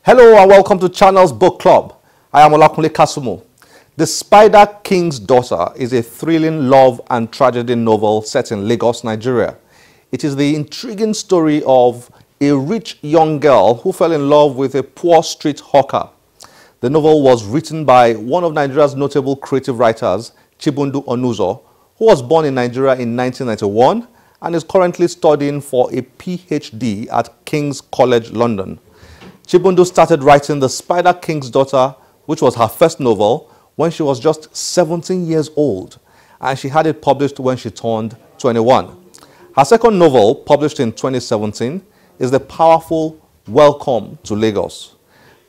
Hello and welcome to Channel's Book Club. I am Olakunle Kasumo. The Spider King's Daughter is a thrilling love and tragedy novel set in Lagos, Nigeria. It is the intriguing story of a rich young girl who fell in love with a poor street hawker. The novel was written by one of Nigeria's notable creative writers, Chibundu Onuzo, who was born in Nigeria in 1991 and is currently studying for a PhD at King's College London. Chibundu started writing The Spider King's Daughter, which was her first novel, when she was just 17 years old, and she had it published when she turned 21. Her second novel, published in 2017, is the powerful Welcome to Lagos.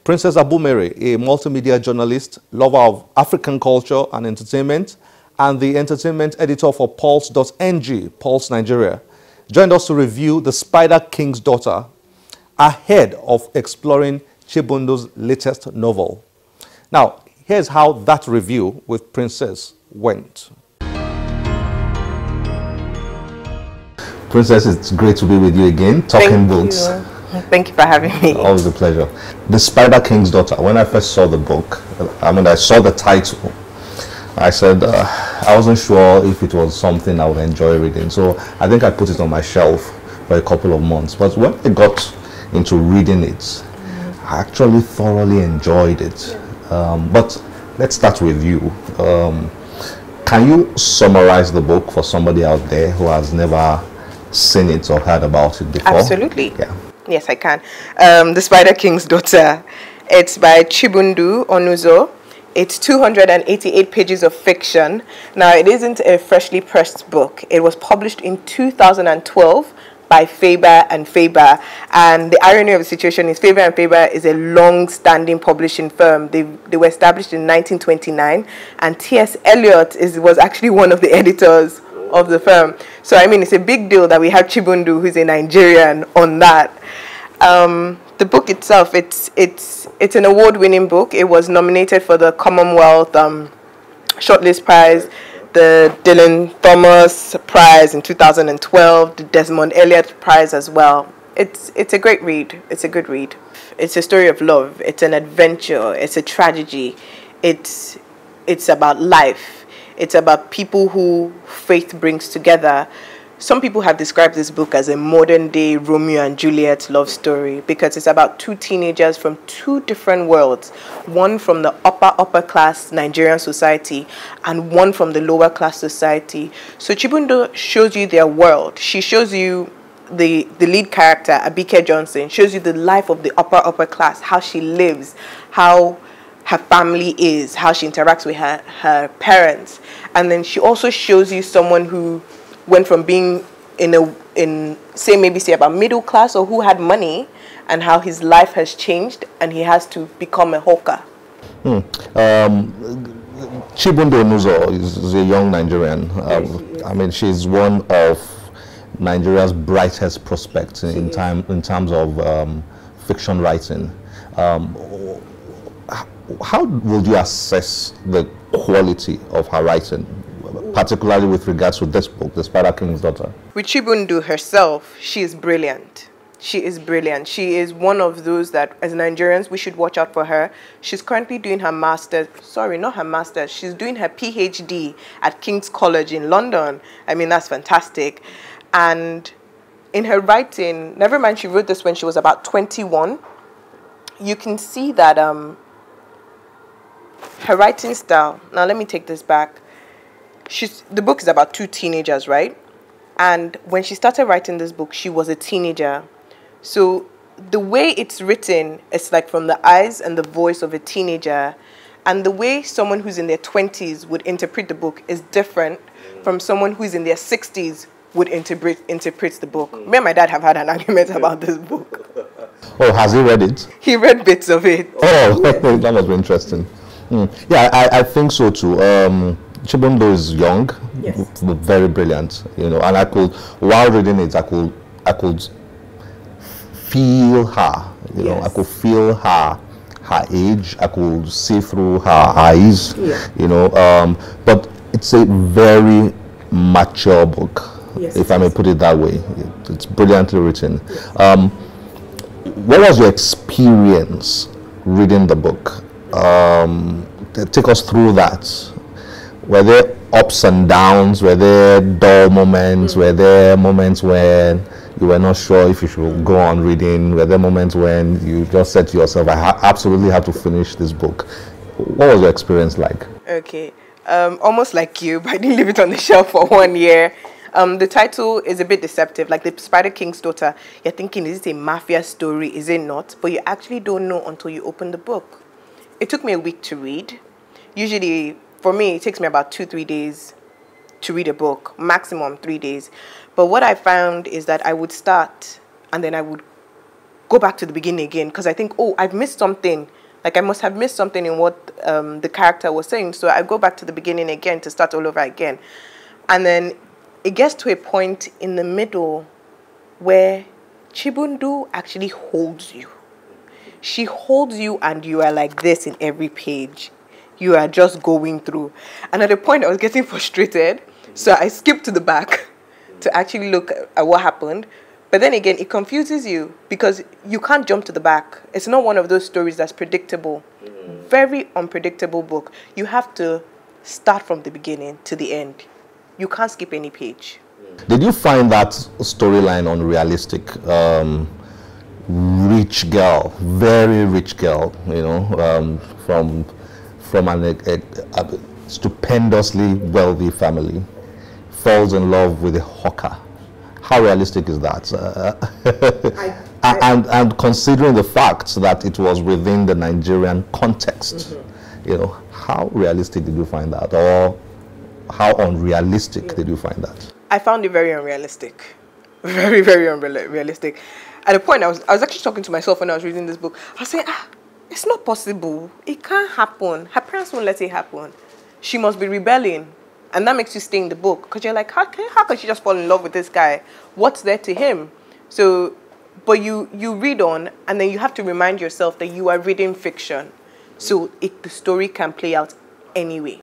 Princess Abumere, a multimedia journalist, lover of African culture and entertainment, and the entertainment editor for Pulse.ng, Pulse Nigeria, joined us to review The Spider King's Daughter, ahead of exploring Chibundu's latest novel. Now, here's how that review with Princess went. Princess, it's great to be with you again, talking books. Thank you for having me. Always a pleasure. The Spider King's Daughter, when I first saw the book, I saw the title, I said I wasn't sure if it was something I would enjoy reading. So I think I put it on my shelf for a couple of months. But when I got into reading it, I actually thoroughly enjoyed it. But let's start with you. Can you summarize the book for somebody out there who has never seen it or heard about it before? Absolutely. Yeah. Yes, I can. The Spider King's Daughter. It's by Chibundu Onuzo. It's 288 pages of fiction. Now, it isn't a freshly pressed book. It was published in 2012 by Faber and Faber. And the irony of the situation is Faber and Faber is a long-standing publishing firm. They were established in 1929, and T.S. Eliot was actually one of the editors of the firm. So, I mean, it's a big deal that we have Chibundu, who's a Nigerian, on that. The book itself, it's an award-winning book. It was nominated for the Commonwealth Shortlist Prize, the Dylan Thomas Prize in 2012, the Desmond Elliott Prize as well. It's a great read. It's a good read. It's a story of love. It's an adventure. It's a tragedy. It's about life. It's about people who faith brings together. Some people have described this book as a modern-day Romeo and Juliet love story because it's about two teenagers from two different worlds, one from the upper-class Nigerian society and one from the lower-class society. So Chibundu shows you their world. She shows you the lead character, Abike Johnson, shows you the life of the upper class, how she lives, how her family is, how she interacts with her parents. And then she also shows you someone who went from being say about middle class or who had money, and how his life has changed and he has to become a hawker. Chibundu Onuzo is a young Nigerian. I mean, she's one of Nigeria's brightest prospects in terms of fiction writing. How would you assess the quality of her writing, particularly with regards to this book, The Spider King's Daughter? With Chibundu herself, she is brilliant. She is brilliant. She is one of those that, as Nigerians, we should watch out for her. She's currently doing her master's, sorry, not her master's, she's doing her PhD at King's College in London. I mean, that's fantastic. And in her writing, never mind she wrote this when she was about 21, you can see that her writing style, now let me take this back. The book is about two teenagers, right? And when she started writing this book, she was a teenager. So the way it's written, it's like from the eyes and the voice of a teenager. And the way someone who's in their 20s would interpret the book is different from someone who's in their 60s would interpret the book. Me and my dad have had an argument about this book. Oh, has he read it? He read bits of it. Oh, that must be interesting. Yeah, I think so too. Chibundu is young, yes, but very brilliant, you know, and while reading it, I could feel her, you know, I could feel her age, I could see through her eyes, you know, but it's a very mature book, if I may put it that way. It's brilliantly written. what was your experience reading the book? Take us through that. Were there ups and downs? Were there dull moments? Were there moments when you were not sure if you should go on reading? Were there moments when you just said to yourself, I absolutely have to finish this book? What was your experience like? Okay. Almost like you, but I didn't leave it on the shelf for 1 year. The title is a bit deceptive. Like the Spider King's Daughter, you're thinking, is it a mafia story? Is it not? But you actually don't know until you open the book. It took me a week to read. Usually, for me, it takes me about 2-3 days to read a book, maximum 3 days. But what I found is that I would start and then I would go back to the beginning again because I think, oh, I've missed something. Like I must have missed something in what the character was saying. So I go back to the beginning again to start all over again. And then it gets to a point in the middle where Chibundu actually holds you. She holds you and you are like this in every page. You are just going through. And at a point I was getting frustrated. So I skipped to the back to actually look at what happened. But then again, it confuses you because you can't jump to the back. It's not one of those stories that's predictable. Very unpredictable book. You have to start from the beginning to the end. You can't skip any page. Did you find that storyline unrealistic? Rich girl, very rich girl, you know, from a stupendously wealthy family, falls in love with a hawker. How realistic is that? And considering the fact that it was within the Nigerian context, you know, how realistic did you find that, or how unrealistic did you find that? I found it very unrealistic, very, very unrealistic. At a point, I was actually talking to myself when I was reading this book. I was saying, it's not possible. It can't happen. Her parents won't let it happen. She must be rebelling. And that makes you stay in the book. Because you're like, how can she just fall in love with this guy? What's there to him? So, but you read on, and then you have to remind yourself that you are reading fiction. So the story can play out anyway.